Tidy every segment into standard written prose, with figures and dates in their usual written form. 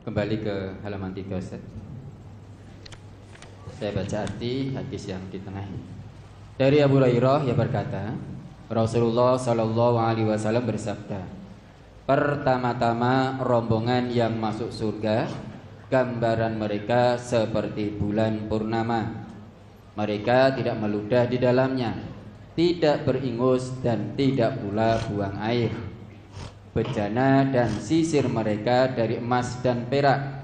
Kembali ke halaman 3, Ustaz. Saya baca arti hadis yang di tengah ini. Dari Abu Hurairah, ia berkata, Rasulullah Shallallahu Alaihi Wasallam bersabda, pertama-tama rombongan yang masuk surga, gambaran mereka seperti bulan purnama. Mereka tidak meludah di dalamnya, tidak beringus dan tidak pula buang air. Bejana dan sisir mereka dari emas dan perak,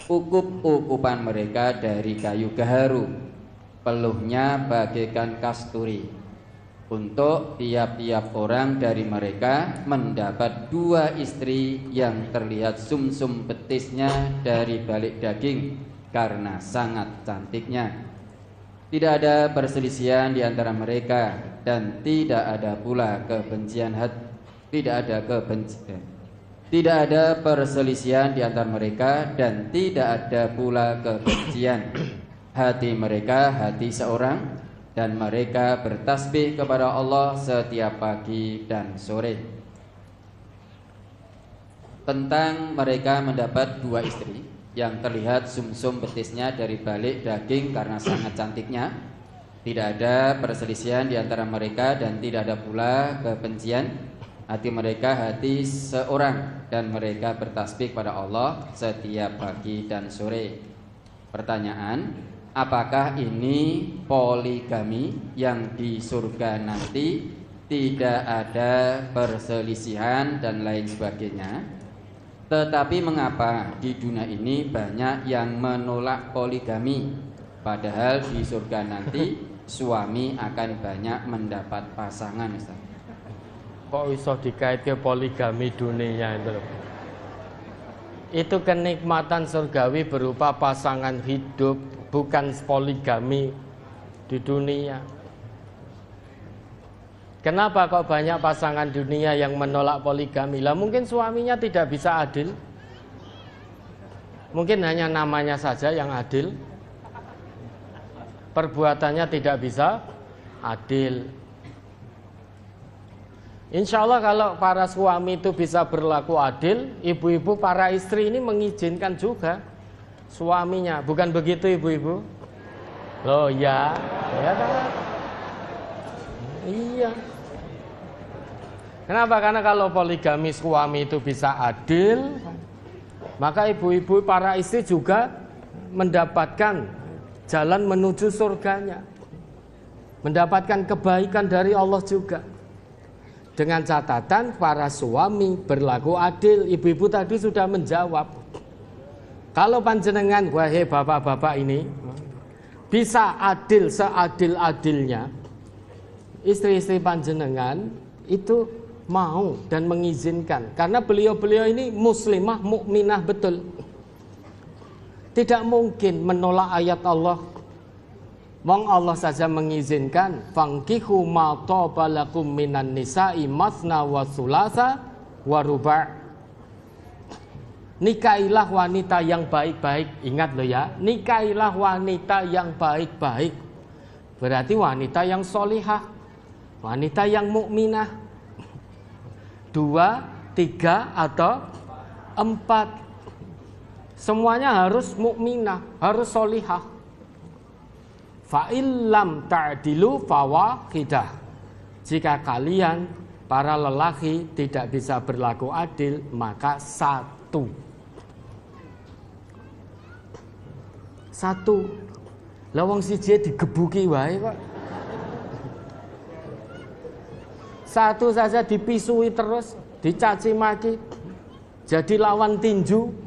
ukup-ukupan mereka dari kayu gaharu, peluhnya bagaikan kasturi. Untuk tiap-tiap orang dari mereka mendapat 2 istri yang terlihat sumsum betisnya dari balik daging karena sangat cantiknya. Tidak ada perselisihan di antara mereka dan tidak ada pula kebencian hati. Tidak ada perselisihan di antara mereka dan tidak ada pula kebencian. Hati mereka hati seorang dan mereka bertasbih kepada Allah setiap pagi dan sore. Tentang mereka mendapat 2 istri yang terlihat sumsum betisnya dari balik daging karena sangat cantiknya. Tidak ada perselisihan di antara mereka dan tidak ada pula kebencian. Hati mereka hati seorang dan mereka bertasbih pada Allah setiap pagi dan sore. Pertanyaan, apakah ini poligami yang di surga nanti tidak ada perselisihan dan lain sebagainya? Tetapi mengapa di dunia ini banyak yang menolak poligami, padahal di surga nanti suami akan banyak mendapat pasangan, Ustaz? Kok iso dikait ke poligami dunia itu? Itu kenikmatan surgawi berupa pasangan hidup, bukan poligami di dunia. Kenapa kok banyak pasangan dunia yang menolak poligami? Lah mungkin suaminya tidak bisa adil. Mungkin hanya namanya saja yang adil. Perbuatannya tidak bisa adil. Insya Allah kalau para suami itu bisa berlaku adil, ibu-ibu para istri ini mengizinkan juga suaminya. Bukan begitu ibu-ibu? Loh ya, ya kan? Iya. Kenapa? Karena kalau poligami suami itu bisa adil, maka ibu-ibu para istri juga mendapatkan jalan menuju surganya, mendapatkan kebaikan dari Allah juga. Dengan catatan para suami berlaku adil. Ibu-ibu tadi sudah menjawab. Kalau panjenengan, wahai bapak-bapak ini, bisa adil seadil-adilnya, istri-istri panjenengan itu mau dan mengizinkan. Karena beliau-beliau ini muslimah, mukminah betul. Tidak mungkin menolak ayat Allah. Mong Allah saja mengizinkan, fangkihu ma taba lakum minan nisa'i masna wa sulasa wa ruba'. Nikailah wanita yang baik-baik. Ingat loh ya, nikailah wanita yang baik-baik. Berarti wanita yang solihah, wanita yang mukminah. 2, 3 atau 4. Semuanya harus mukminah, harus solihah. Fa'illam ta'dilu fawahidah. Jika kalian para lelaki tidak bisa berlaku adil, maka 1. Lah wong siji digebuki wae kok. 1 saja dipisui terus, dicaci maki, jadi lawan tinju.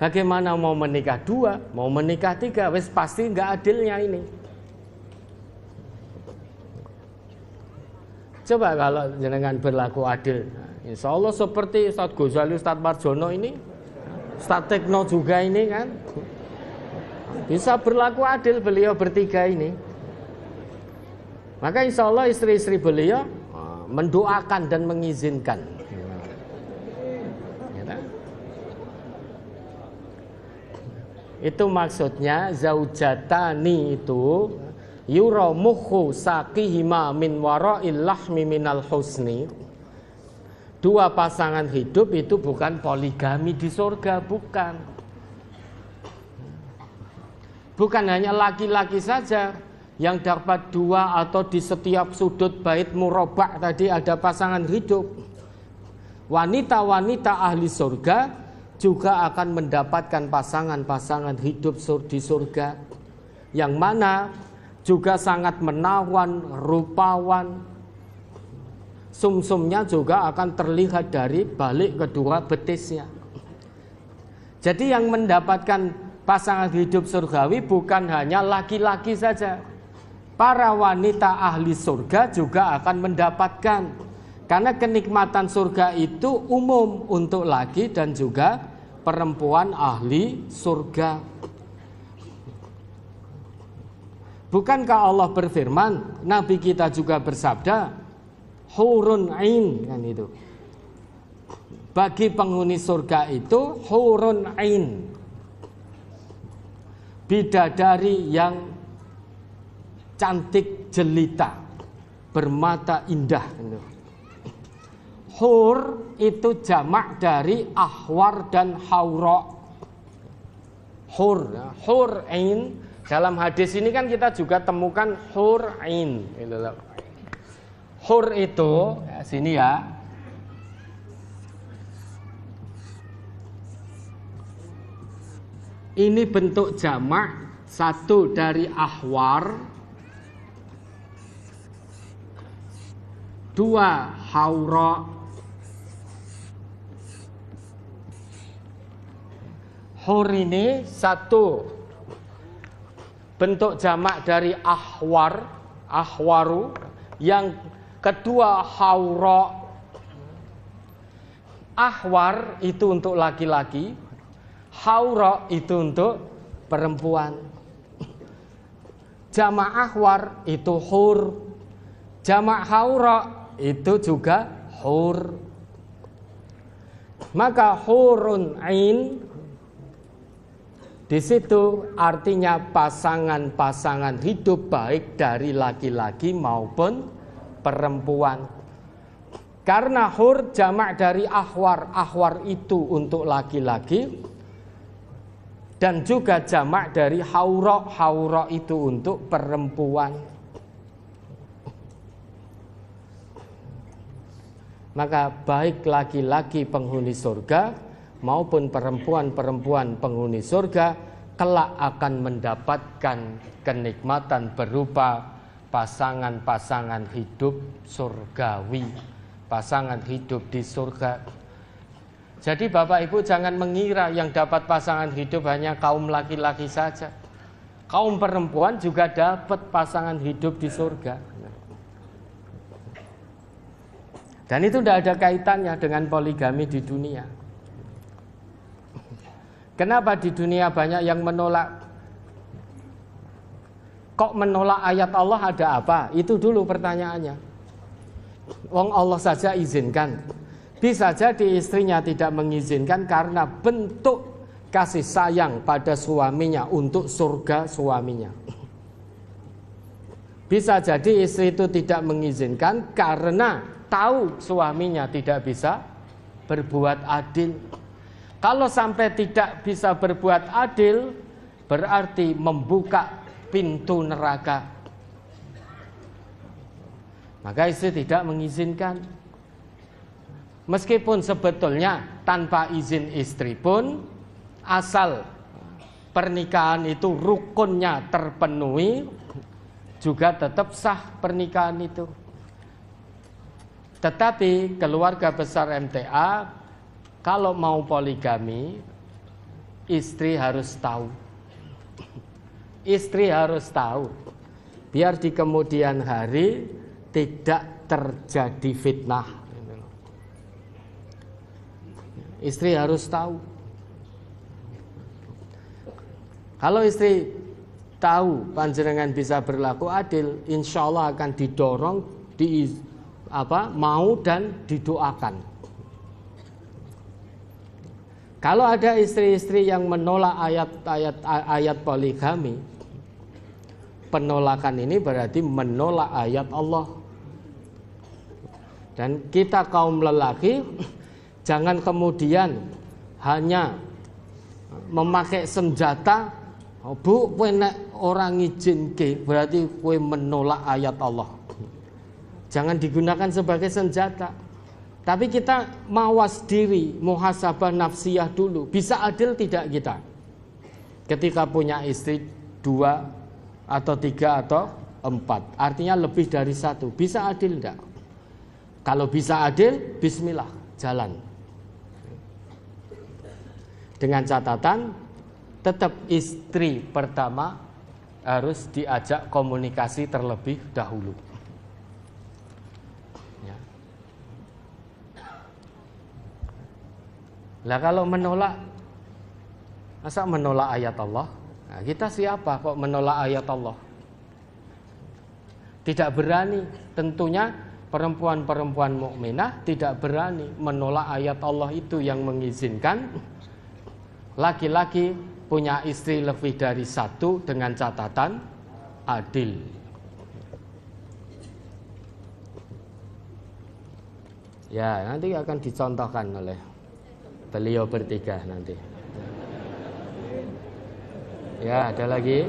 Bagaimana mau menikah 2, mau menikah 3, wis pasti nggak adilnya ini. Coba kalau jenengan berlaku adil, insya Allah seperti Ustadz Ghazali, Ustadz Marjono ini, Ustadz Tekno juga ini kan, bisa berlaku adil beliau bertiga ini. Maka insya Allah istri-istri beliau mendoakan dan mengizinkan. Itu maksudnya zaujatani itu yuramuhu saqihima min wara'il lahmi minal husni. dua pasangan hidup itu bukan poligami di surga, bukan. Bukan hanya laki-laki saja yang dapat dua atau di setiap sudut bait murabba tadi ada pasangan hidup. Wanita-wanita ahli surga juga akan mendapatkan pasangan-pasangan hidup di surga, yang mana juga sangat menawan, rupawan. Sumsumnya juga akan terlihat dari balik kedua betisnya. Jadi yang mendapatkan pasangan hidup surgawi bukan hanya laki-laki saja. Para wanita ahli surga juga akan mendapatkan. Karena kenikmatan surga itu umum untuk laki dan juga perempuan ahli surga. Bukankah Allah berfirman, Nabi kita juga bersabda, hurun ain, kan itu. Bagi penghuni surga itu hurun ain, bidadari yang cantik jelita, bermata indah. Hur itu jamak dari ahwar dan haura. Hur ain, dalam hadis ini kan kita juga temukan hur ain. Hur itu ya, sini ya. Ini bentuk jamak, satu dari ahwar, dua haura. Hur ini satu bentuk jamak dari ahwar, ahwaru. Yang kedua haura. Ahwar itu untuk laki-laki, haura itu untuk perempuan. Jamak ahwar itu hur, jamak haura itu juga hur. Maka hurun ain di situ artinya pasangan-pasangan hidup baik dari laki-laki maupun perempuan. Karena hur jamak dari ahwar, ahwar itu untuk laki-laki, dan juga jamak dari haura, haura itu untuk perempuan. Maka baik laki-laki penghuni surga maupun perempuan-perempuan penghuni surga kelak akan mendapatkan kenikmatan berupa pasangan-pasangan hidup surgawi, pasangan hidup di surga. Jadi Bapak Ibu jangan mengira yang dapat pasangan hidup hanya kaum laki-laki saja. Kaum perempuan juga dapat pasangan hidup di surga. Dan itu tidak ada kaitannya dengan poligami di dunia. Kenapa di dunia banyak yang menolak? Kok menolak ayat Allah, ada apa? Itu dulu pertanyaannya. Wong Allah saja izinkan. Bisa jadi istrinya tidak mengizinkan karena bentuk kasih sayang pada suaminya untuk surga suaminya. Bisa jadi istri itu tidak mengizinkan karena tahu suaminya tidak bisa berbuat adil. Kalau sampai tidak bisa berbuat adil, berarti membuka pintu neraka. Maka istri tidak mengizinkan. Meskipun sebetulnya tanpa izin istri pun, asal pernikahan itu rukunnya terpenuhi, juga tetap sah pernikahan itu. Tetapi keluarga besar MTA kalau mau poligami, istri harus tahu. Istri harus tahu, biar di kemudian hari tidak terjadi fitnah. Istri harus tahu. Kalau istri tahu panjenengan bisa berlaku adil, insya Allah akan didorong, mau dan didoakan. Kalau ada istri-istri yang menolak ayat poligami, penolakan ini berarti menolak ayat Allah. Dan kita kaum lelaki jangan kemudian hanya memakai senjata. Oh, Bu, kowe nek ora ngizinke berarti kowe menolak ayat Allah. Jangan digunakan sebagai senjata. Tapi kita mawas diri, muhasabah nafsiyah dulu. Bisa adil tidak kita? Ketika punya istri 2 atau 3 atau 4, artinya lebih dari 1. Bisa adil tidak? Kalau bisa adil, bismillah, jalan. Dengan catatan, tetap istri pertama harus diajak komunikasi terlebih dahulu. Ya. Lah kalau menolak, masa menolak ayat Allah? Nah, kita siapa kok menolak ayat Allah? Tidak berani. Tentunya perempuan-perempuan mukminah tidak berani menolak ayat Allah itu yang mengizinkan laki-laki punya istri lebih dari 1 dengan catatan adil. Ya, nanti akan dicontohkan oleh beliau bertiga nanti. Ya, ada lagi.